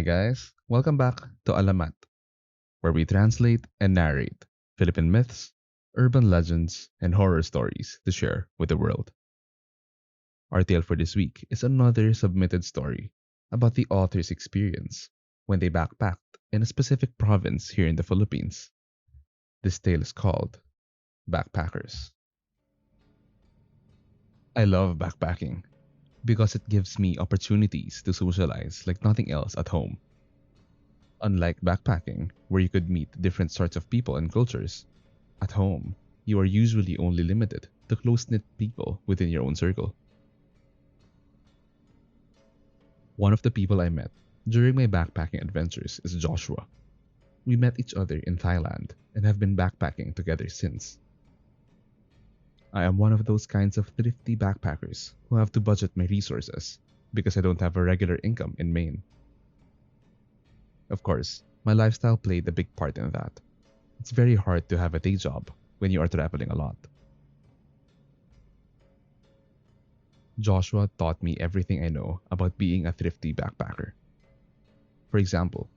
guys, welcome back to Alamat, where we translate and narrate Philippine myths, urban legends, and horror stories to share with the world. Our tale for this week is another submitted story about the author's experience when they backpacked in a specific province here in the Philippines. This tale is called Backpackers. I love backpacking because it gives me opportunities to socialize like nothing else at home. Unlike backpacking, where you could meet different sorts of people and cultures, at home, you are usually only limited to close knit people within your own circle. One of the people I met during my backpacking adventures is Joshua. We met each other in Thailand and have been backpacking together since. I am one of those kinds of thrifty backpackers who have to budget my resources because I don't have a regular income in Maine. Of course, my lifestyle played a big part in that. It's very hard to have a day job when you are traveling a lot. Joshua taught me everything I know about being a thrifty backpacker. For example,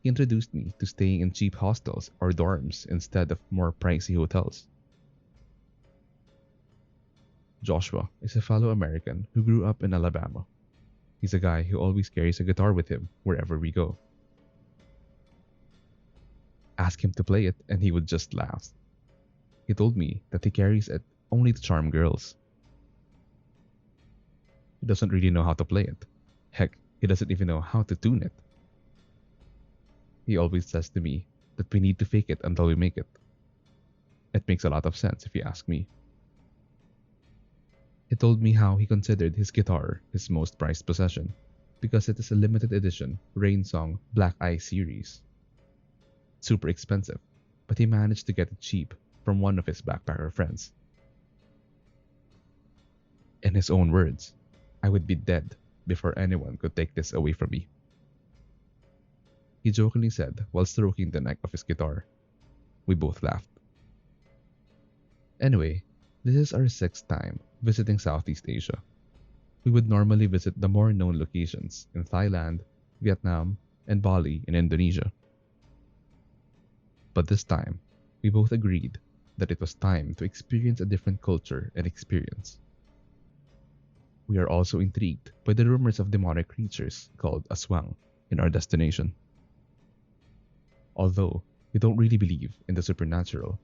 he introduced me to staying in cheap hostels or dorms instead of more pricey hotels. Joshua is a fellow American who grew up in Alabama. He's a guy who always carries a guitar with him wherever we go. Ask him to play it and he would just laugh. He told me that he carries it only to charm girls. He doesn't really know how to play it. Heck, he doesn't even know how to tune it. He always says to me that we need to fake it until we make it. It makes a lot of sense if you ask me. He told me how he considered his guitar his most prized possession because it is a limited edition Rain Song Black Eye series. Super expensive, but he managed to get it cheap from one of his backpacker friends. In his own words, I would be dead before anyone could take this away from me. He jokingly said while stroking the neck of his guitar. We both laughed. Anyway, this is our sixth time visiting Southeast Asia. We would normally visit the more known locations in Thailand, Vietnam, and Bali in Indonesia. But this time, we both agreed that it was time to experience a different culture and experience. We are also intrigued by the rumors of demonic creatures called aswang in our destination. Although we don't really believe in the supernatural,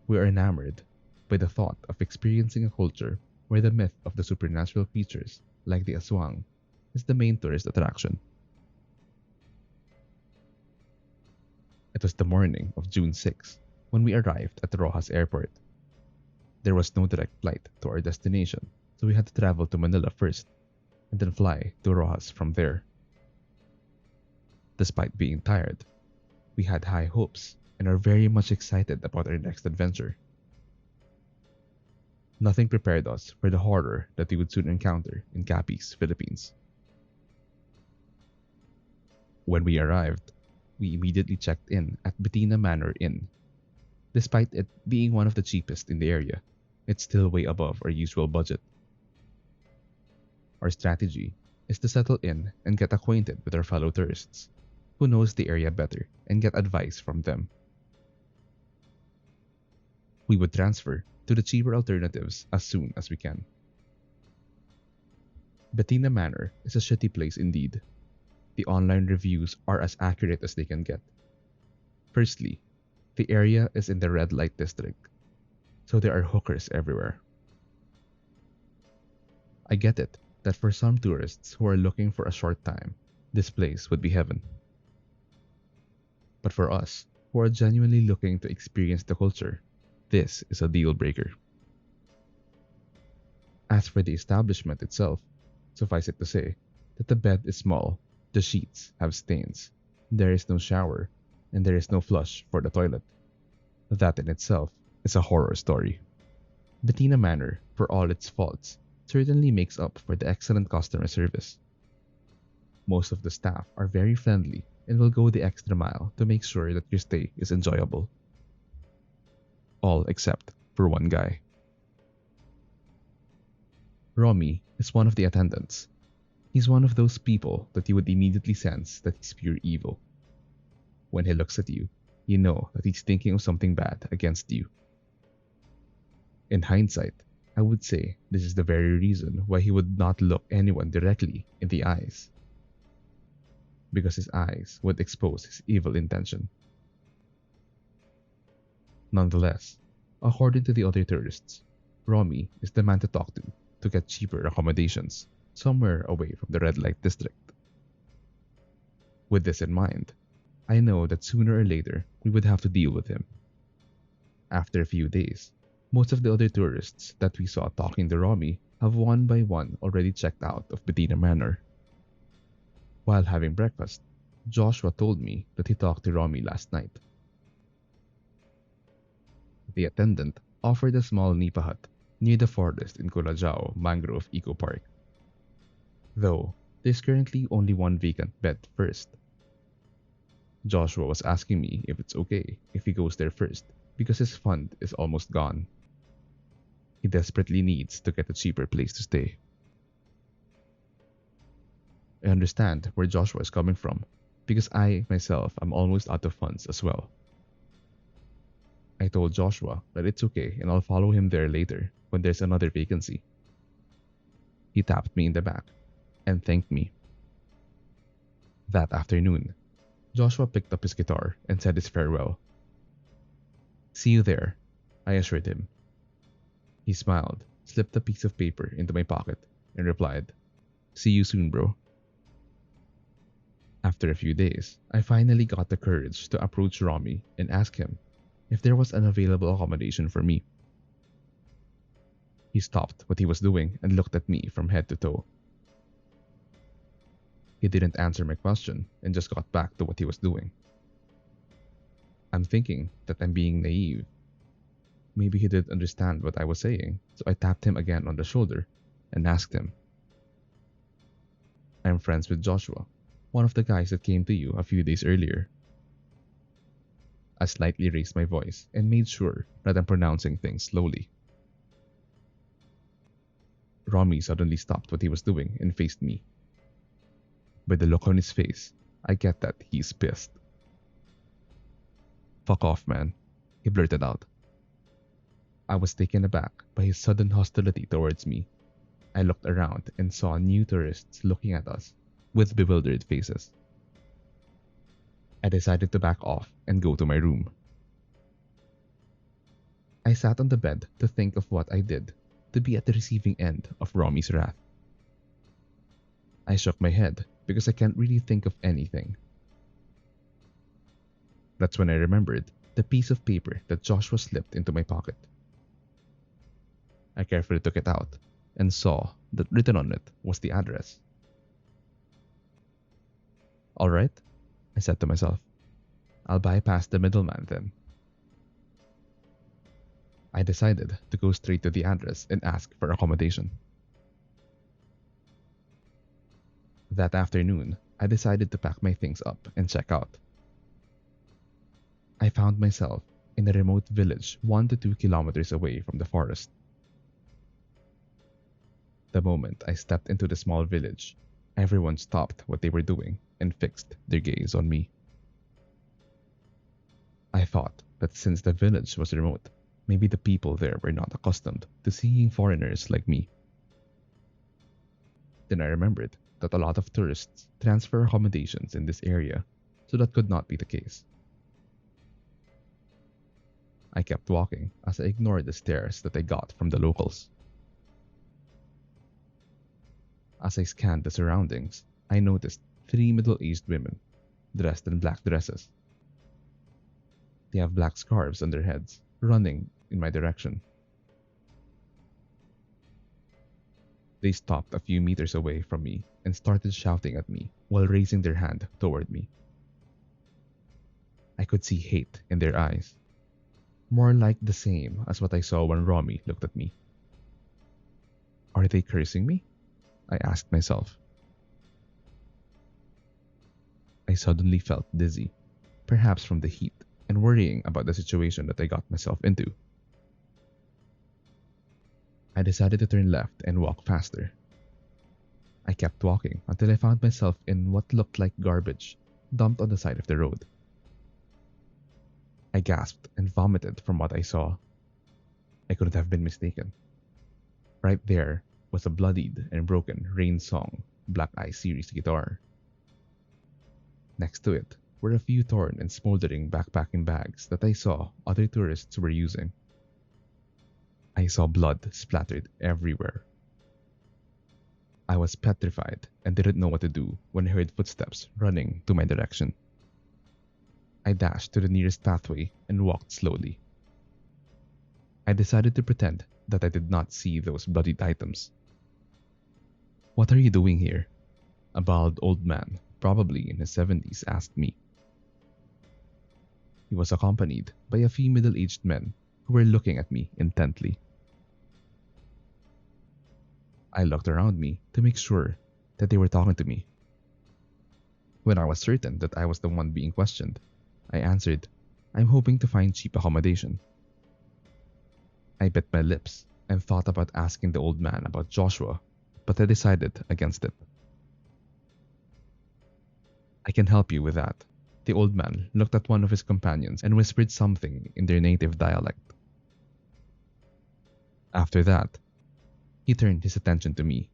we are enamored by the thought of experiencing a culture where the myth of the supernatural creatures, like the aswang, is the main tourist attraction. It was the morning of June 6 when we arrived at the Rojas Airport. There was no direct flight to our destination, so we had to travel to Manila first and then fly to Rojas from there. Despite being tired, we had high hopes and are very much excited about our next adventure. Nothing prepared us for the horror that we would soon encounter in Capiz, Philippines. When we arrived, we immediately checked in at Bettina Manor Inn. Despite it being one of the cheapest in the area, it's still way above our usual budget. Our strategy is to settle in and get acquainted with our fellow tourists, who knows the area better, and get advice from them. We would transfer to the cheaper alternatives as soon as we can. Bettina Manor is a shitty place indeed. The online reviews are as accurate as they can get. Firstly, the area is in the red light district, so there are hookers everywhere. I get it that for some tourists who are looking for a short time, this place would be heaven. But for us, who are genuinely looking to experience the culture, this is a deal breaker. As for the establishment itself, suffice it to say that the bed is small, the sheets have stains, there is no shower, and there is no flush for the toilet. That in itself is a horror story. Bettina Manor, for all its faults, certainly makes up for the excellent customer service. Most of the staff are very friendly and will go the extra mile to make sure that your stay is enjoyable. All except for one guy. Romy is one of the attendants. He's one of those people that you would immediately sense that he's pure evil. When he looks at you, you know that he's thinking of something bad against you. In hindsight, I would say this is the very reason why he would not look anyone directly in the eyes, because his eyes would expose his evil intention. Nonetheless, according to the other tourists, Romy is the man to talk to get cheaper accommodations somewhere away from the red light district. With this in mind, I know that sooner or later we would have to deal with him. After a few days, most of the other tourists that we saw talking to Romy have one by one already checked out of Bedina Manor. While having breakfast, Joshua told me that he talked to Romy last night. The attendant offered a small nipa hut near the forest in Culajao Mangrove Eco Park. Though, there's currently only one vacant bed first. Joshua was asking me if it's okay if he goes there first because his fund is almost gone. He desperately needs to get a cheaper place to stay. I understand where Joshua is coming from because I myself am almost out of funds as well. I told Joshua that it's okay and I'll follow him there later when there's another vacancy. He tapped me in the back and thanked me. That afternoon, Joshua picked up his guitar and said his farewell. "See you there," I assured him. He smiled, slipped a piece of paper into my pocket, and replied, "See you soon, bro." After a few days, I finally got the courage to approach Romy and ask him if there was an available accommodation for me. He stopped what he was doing and looked at me from head to toe. He didn't answer my question and just got back to what he was doing. I'm thinking that I'm being naive. Maybe he didn't understand what I was saying, so I tapped him again on the shoulder and asked him, "I'm friends with Joshua, one of the guys that came to you a few days earlier." I slightly raised my voice and made sure that I'm pronouncing things slowly. Romy suddenly stopped what he was doing and faced me. By the look on his face, I get that he's pissed. "Fuck off, man," he blurted out. I was taken aback by his sudden hostility towards me. I looked around and saw new tourists looking at us with bewildered faces. I decided to back off and go to my room. I sat on the bed to think of what I did to be at the receiving end of Romy's wrath. I shook my head because I can't really think of anything. That's when I remembered the piece of paper that Joshua slipped into my pocket. I carefully took it out and saw that written on it was the address. "All right," I said to myself. "I'll bypass the middleman then." I decided to go straight to the address and ask for accommodation. That afternoon, I decided to pack my things up and check out. I found myself in a remote village 1 to 2 kilometers away from the forest. The moment I stepped into the small village, everyone stopped what they were doing and fixed their gaze on me. I thought that since the village was remote, maybe the people there were not accustomed to seeing foreigners like me. Then I remembered that a lot of tourists transfer accommodations in this area, so that could not be the case. I kept walking as I ignored the stares that I got from the locals. As I scanned the surroundings, I noticed 3 middle-aged women dressed in black dresses. They have black scarves on their heads, running in my direction. They stopped a few meters away from me and started shouting at me while raising their hand toward me. I could see hate in their eyes, more like the same as what I saw when Romy looked at me. Are they cursing me? I asked myself. I suddenly felt dizzy, perhaps from the heat and worrying about the situation that I got myself into. I decided to turn left and walk faster. I kept walking until I found myself in what looked like garbage dumped on the side of the road. I gasped and vomited from what I saw. I couldn't have been mistaken. Right there was a bloodied and broken Rain Song Black Eye series guitar. Next to it were a few torn and smoldering backpacking bags that I saw other tourists were using. I saw blood splattered everywhere. I was petrified and didn't know what to do when I heard footsteps running to my direction. I dashed to the nearest pathway and walked slowly. I decided to pretend that I did not see those bloodied items. "What are you doing here?" a bald old man, probably in his 70s, asked me. He was accompanied by a few middle-aged men who were looking at me intently. I looked around me to make sure that they were talking to me. When I was certain that I was the one being questioned, I answered, "I'm hoping to find cheap accommodation." I bit my lips and thought about asking the old man about Joshua, but I decided against it. "I can help you with that." The old man looked at one of his companions and whispered something in their native dialect. After that, he turned his attention to me.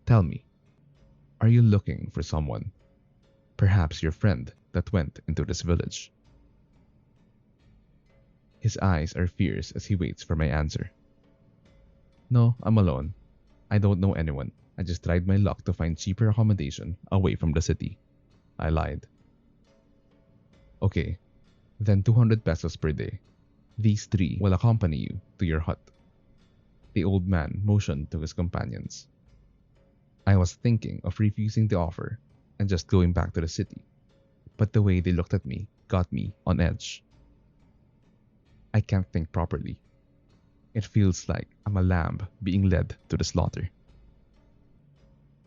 "Tell me, are you looking for someone? Perhaps your friend that went into this village?" His eyes are fierce as he waits for my answer. "No, I'm alone. I don't know anyone. I just tried my luck to find cheaper accommodation away from the city," I lied. "Okay, then 200 pesos per day. These three will accompany you to your hut." The old man motioned to his companions. I was thinking of refusing the offer and just going back to the city, but the way they looked at me got me on edge. I can't think properly. It feels like I'm a lamb being led to the slaughter.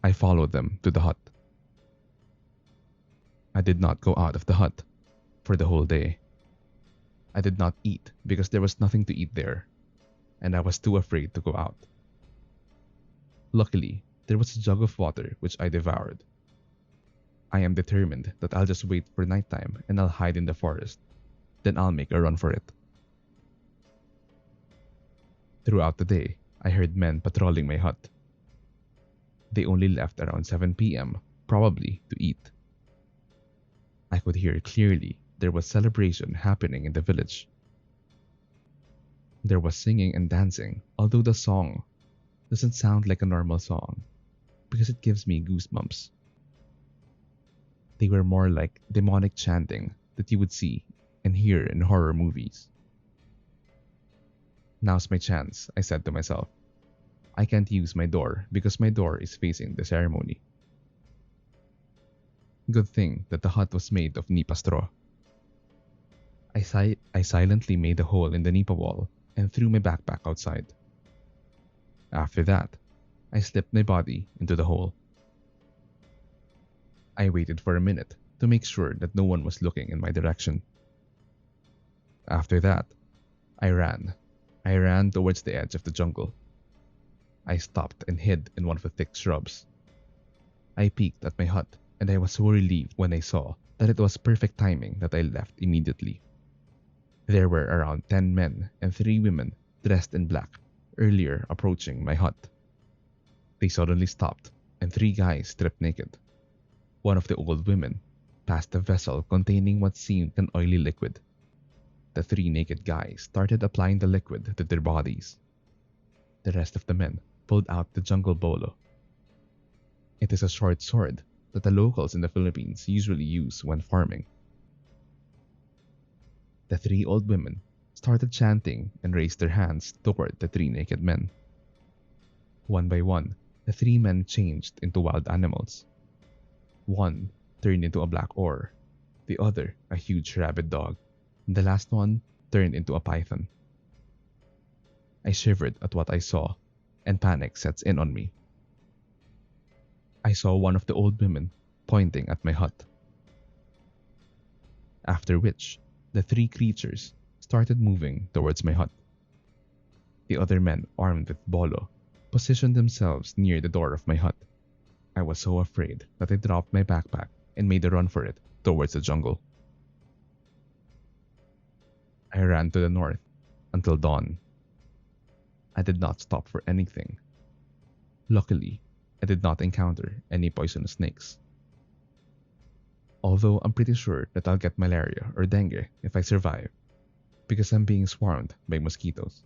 I followed them to the hut. I did not go out of the hut for the whole day. I did not eat because there was nothing to eat there, and I was too afraid to go out. Luckily, there was a jug of water which I devoured. I am determined that I'll just wait for nighttime and I'll hide in the forest. Then I'll make a run for it. Throughout the day, I heard men patrolling my hut. They only left around 7 p.m., probably to eat. I could hear clearly there was celebration happening in the village. There was singing and dancing, although the song doesn't sound like a normal song because it gives me goosebumps. They were more like demonic chanting that you would see and hear in horror movies. "Now's my chance," I said to myself. "I can't use my door because my door is facing the ceremony." Good thing that the hut was made of nipa straw. I silently made a hole in the nipa wall and threw my backpack outside. After that, I slipped my body into the hole. I waited for a minute to make sure that no one was looking in my direction. After that, I ran. I ran towards the edge of the jungle. I stopped and hid in one of the thick shrubs. I peeked at my hut and I was so relieved when I saw that it was perfect timing that I left immediately. There were around 10 men and 3 women dressed in black earlier approaching my hut. They suddenly stopped and 3 guys stripped naked. One of the old women passed a vessel containing what seemed an oily liquid. The 3 naked guys started applying the liquid to their bodies. The rest of the men pulled out the jungle bolo. It is a short sword that the locals in the Philippines usually use when farming. The 3 old women started chanting and raised their hands toward the 3 naked men. One by one, the 3 men changed into wild animals. One turned into a black oar, the other a huge rabid dog, and the last one turned into a python. I shivered at what I saw, and panic sets in on me. I saw one of the old women pointing at my hut. After which, the 3 creatures started moving towards my hut. The other men, armed with bolo, positioned themselves near the door of my hut I was so afraid that I dropped my backpack and made a run for it towards the jungle. I ran to the north until dawn. I did not stop for anything. Luckily, I did not encounter any poisonous snakes. Although I'm pretty sure that I'll get malaria or dengue if I survive because I'm being swarmed by mosquitoes.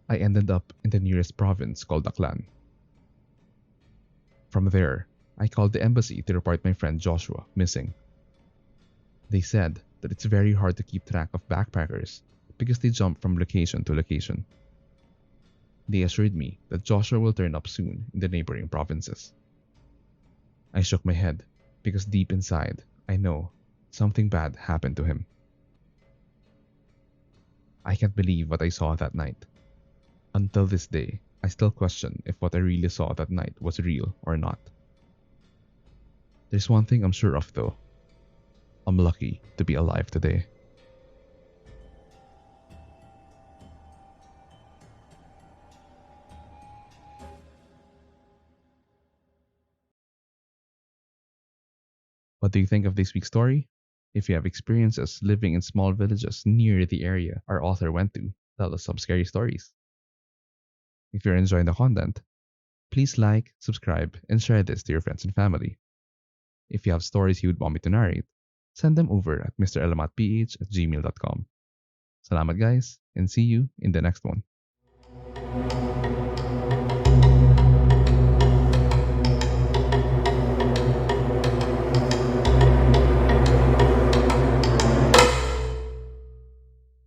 I ended up in the nearest province called Aklan. From there, I called the embassy to report my friend Joshua missing. They said that it's very hard to keep track of backpackers because they jump from location to location. They assured me that Joshua will turn up soon in the neighboring provinces. I shook my head because deep inside, I know something bad happened to him. I can't believe what I saw that night. Until this day, I still question if what I really saw that night was real or not. There's one thing I'm sure of though. I'm lucky to be alive today. What do you think of this week's story? If you have experiences living in small villages near the area our author went to, tell us some scary stories. If you're enjoying the content, please like, subscribe, and share this to your friends and family. If you have stories you would want me to narrate, send them over at mrelamatph@gmail.com. Salamat guys, and see you in the next one.